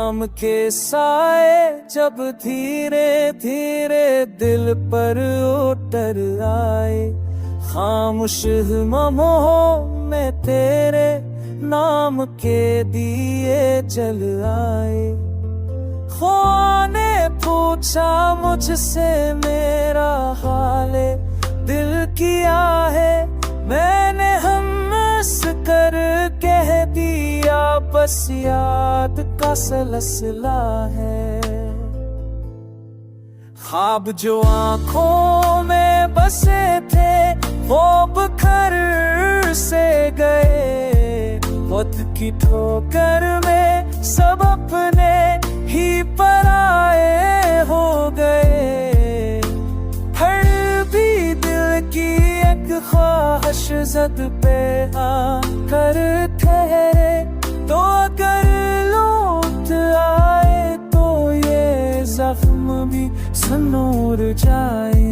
शाम के साए जब धीरे धीरे दिल पर उतर आए, खामोश ममों में तेरे नाम के दिए जल आए। ख्वाह ने पूछा मुझसे मेरा हाले दिल किया है, मैंने हंस कर कह दिया बस याद का सलसला है। ख्वाब जो आंखों में बसे थे वो बिखर से गए, मौत की ठोकर में सब अपने ही पराए हो गए। हर भी दिल की एक ख्वाहिश जद पे आकर ठहरे, तो अगर लौट आए तो ये जख्म भी सनूर जाए।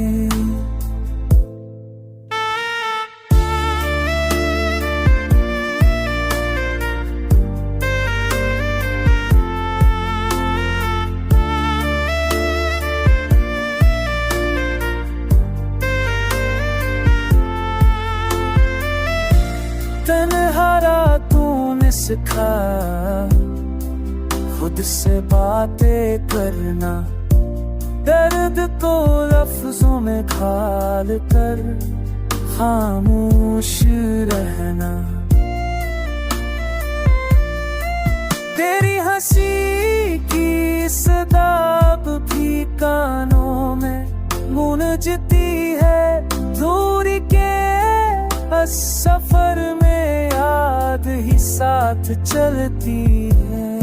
तन्हारा तूने सिखा खुद से बातें करना, दर्द को लफ्जों में खाल कर खामोश रहना। तेरी हंसी की सदाब भी कानों में गूंजती है, दूरी के सफर में याद ही साथ चलती है।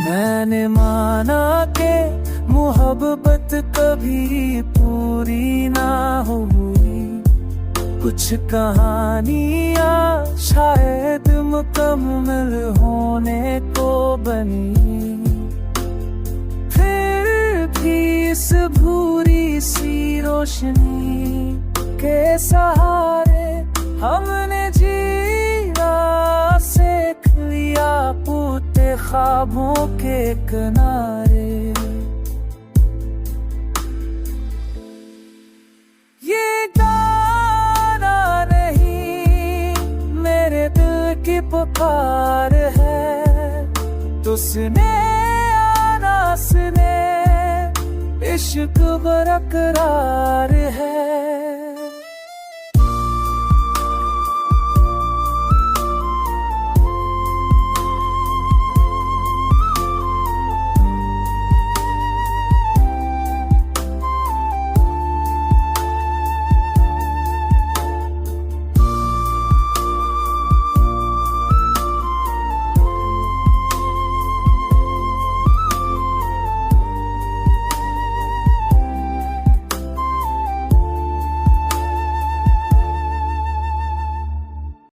मैंने माना कि मोहब्बत कभी पूरी ना होगी, कुछ कहानियां शायद मुकम्मल होने को बनी। फिर भी इस भूरी सी रोशनी के सहारे हमने जीना सीख लिया, पूते ख्वाबों के किनारे। ये गाना नहीं मेरे दिल की पुकार है, तुझने आना सुने इश्क बरकरार है।